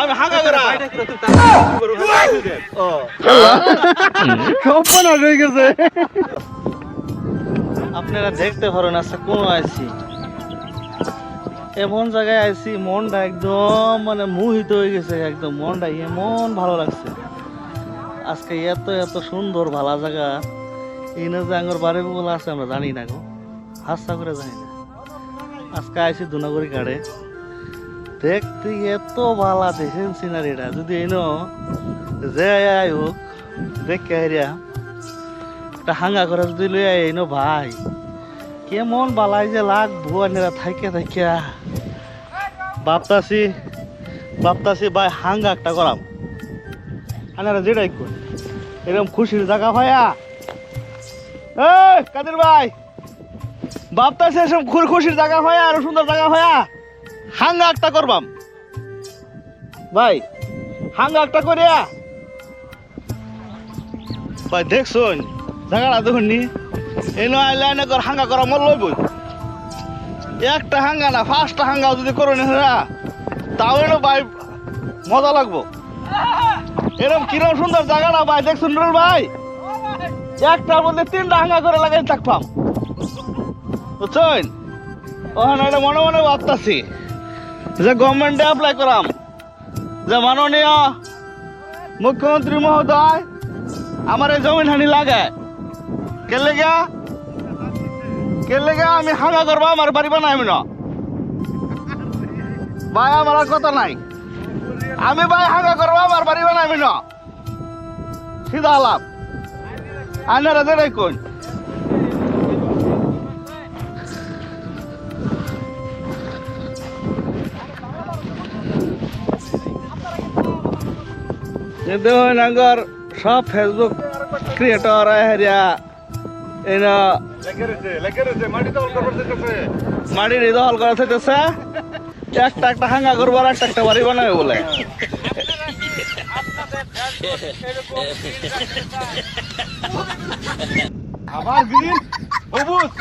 আমি হাঙ্গা করা ও সব বানা হয়ে গেছে। আপনারা দেখতে পারেন আজকে কোন আইছি, এমন জায়গায় আইছি মনটা একদম মানে মোহিত হয়ে গেছে, একদম মনটা এমন ভালো লাগছে আজকে। এত এত সুন্দর ভালো জায়গা এই না যে আঙ্গর বাড়ি বলে আছে আমরা জানি না গো, হাস্তা করে জানি না। আজকে আইছি দুনাগরি ঘাটে, দেখতে এত ভালো দেখেন সিনারিটা। যদি এনো যে আই হোক দেখে হেরিয়া একটা হাঙ্গা করে যদি লই আই এনো ভাই, কেমন বালাই যে লাগবো আনেরা থাইকে থাইকা ভাবতাছি ভাই হাঙ্গা একটা করাম। আনেরা যেটাই কর এরকম খুশির জায়গা ভাইয়া, এই কাদের ভাই ভাবতাছি এসব খুশির জায়গা ভাইয়া, আরো সুন্দর জায়গা ভাইয়া হাঙ্গা একটা করবাম ভাই, হাঙ্গা একটা করিয়া ভাই দেখছুন জায়গাটা দেখুন নি এনো আইলাইনে কর হাঙ্গা করা মর লইবই। একটা হাঙ্গা না 5টা হাঙ্গা যদি করো না তাও এনো ভাই মজা লাগবো। এরকম কিরম সুন্দর জায়গাটা ভাই দেখছুন নুরুল ভাই, একটার মধ্যে 3টা হাঙ্গা করে লাগাই থাকবাম বুঝছেন। ওখানে এটা মনে মনে ভাবতাছি যে গভর্নমেন্টে অ্যাপ্লাই করাম যে মাননীয় মুখ্যমন্ত্রী মহোদয় আমার এই জমিন হানি লাগে কেলে গা আমি হাঙ্গা করবো, আমার বাড়ি বানাইমি না ভাই, আমার আর কথা নাই। আমি ভাই হাঙ্গা করবো, আমার বাড়ি বানাইমি না, সিধা লাভ আইনারা যেটাই কোন। দেখুন আঙ্গর সব ফেসবুক ক্রিয়েটর হেরিয়া এনা মাটির দখল করা চাইতেছে, একটা একটা হাঙ্গা করবো আর একটা একটা বাড়ি বানাবে বলে। আবার গ্রিন সবুজ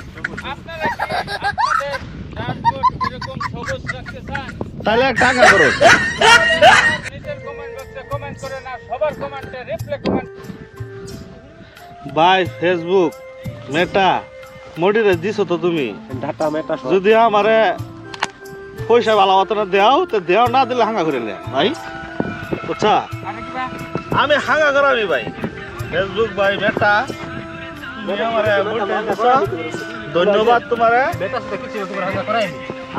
তাহলে একটা হাঙ্গা করো ভাই। ফেসবুক মেটা মোটিরে দিছো তো তুমি, ডাটা মেটা যদি আমারে পয়সা ভালো মতো না দেও তো দেও, না দিলে হাঙ্গা করে নে ভাই বুঝছা। আমি হাঙ্গা করামি ভাই, ফেসবুক ভাই মেটা তুমি আমারে মোটিরে দিছো, ধন্যবাদ তোমারে।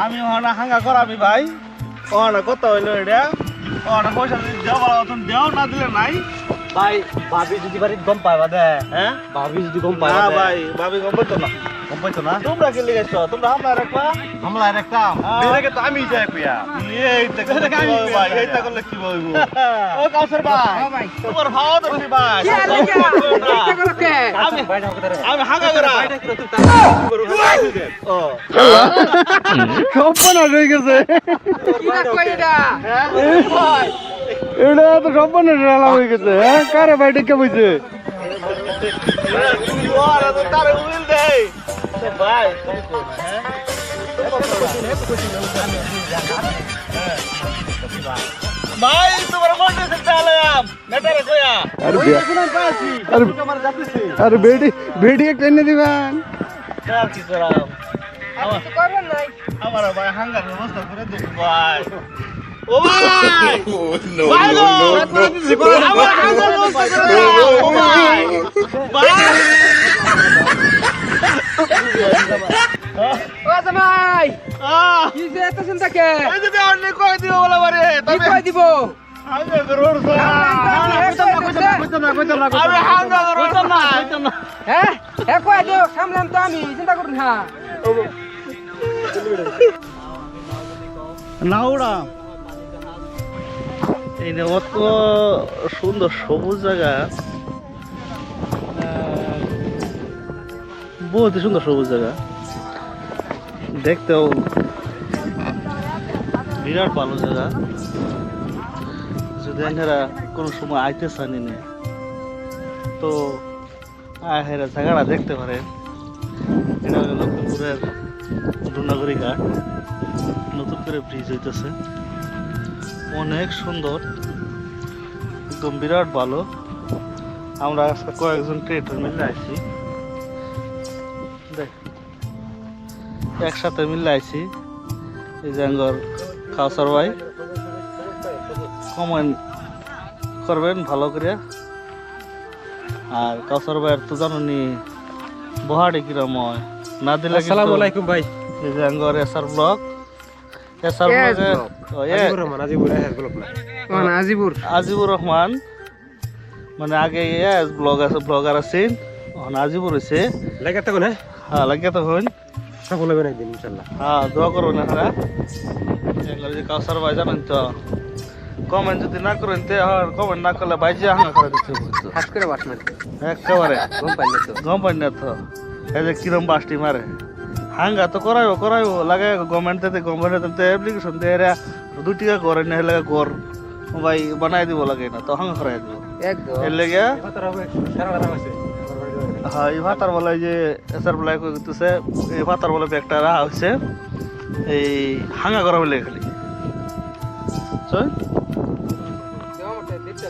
আমি ওখানে হাঙ্গা করামি ভাই, ওখানে কত হইলো এটা, ওখানে পয়সা যদি দেও ভালো মতন দেও, না দিলে নাই ভাই। ভাবি যদি বাড়ির গম পাইবা দে, হ্যাঁ ভাবি যদি গম না পাইবা ভাই, ভাবি গম পাইতো না, গম পাইতো না তোমরা কি লিখেছ, তোমরা হামলা রাখবা হামলা একটা বেরেকে তো আমি যাই কইয়া এইটা করলে কি হবে ভাই, এইটা করলে কি হইব। ও কাউসার ভাই তোমার ভাও দছি ভাই, আমি বাইরে হোক ধরে আমি হাঙ্গা করা ও সব বানা হয়ে গেছে। এটা তো সব বানা হয়ে গেছে। হ্যাঁ কারে ভাই ডেকে বইছে ওরা তো তারে উইল দেই ভাই। ভাই তোমার মনে আছে চালাম মেটারে কইয়া আরে বেডি বেডি একটা এনে দিবেন। আর কি করাম, আমার ভাই হাঙ্গার ব্যবস্থা করে দিন ভাই। ও ভাই ভাই গো আমার হাঙ্গার ব্যবস্থা করে দাও ও ভাই ভাই। ও জামাই আহ কি যে এত চিন্তা কে এই যে অনেক কই দিও বলা বারে কি তবে কই দিব আগে করুন আমি হাঙ্গা করুন না হ্যাঁ এ কই দিও সামলাম তো আমি চিন্তা করুন না নাউড়া এই যে অত সুন্দর সবুজ জায়গা, বহুত সুন্দর সবুজ জায়গা, দেখতেও বিরাট ভালো জায়গা। যদি এনারা কোনো সময় আইতে চান না তো হেরা জায়গাটা দেখতে পারেন। এটা হলো লক্ষ্মীপুরের দুনাগরি ঘাট, নতুন করে ব্রিজ হইতেছে। অনেক সুন্দর, একদম বিরাট ভালো। আমরা আজকে কয়েকজন ক্রিয়েটর মিলে আইছি, দেখ একসাথে মিলে আইছি। এই যে আঙ্গর কাউসার ভাই, কমেন্ট করবেন ভালো করে। আর কাউসার ভাইয়ের তো জানুনি বহাড়ি কিরম হয়, না দিলে আসসালামু আলাইকুম ভাই। এই যে আঙ্গর এসআর ব্লগ, এসআর ব্লগে আজিবুর আজিবুর রহমান, মানে আগে ব্লগার আছেন, এখন আজিবুর হয়েছে। লাগে তো না হ্যাঁ লাগিয়ে তো হইন, সফল হবে একদিন ইনশাআল্লাহ। হ্যাঁ দোয়া করবেন আপনারা। যে কাউসার ভাই জানেন তো, কমেন্ট যদি না করেন তে আর কমেন্ট না করলে ভাই যে হাঙ্গা করে দিচ্ছে খাস করে বাসমাতি একেবারে গম পাইলে তো গম পাই না তো। এই যে কিরম বাসটি মারে, হাঙ্গা তো করাইবো লাগে। গভর্নমেন্ট থেকে গভর্নমেন্ট অ্যাপ্লিকেশন দিয়ে এরা 2 টাকা করে না লাগে ঘর ভাই বানাই দিব লাগে না, তো হাঙ্গা করাই দিব একদম এর লেগে। কথা হবে সারা রাত আছে হ্যাঁ এই ভাতার বলে যে এসার বলে করতেছে, এই ভাতার বলে একটা রাহা হচ্ছে এই হাঙ্গা করা বলে খালি দেওয়া মতে দিতে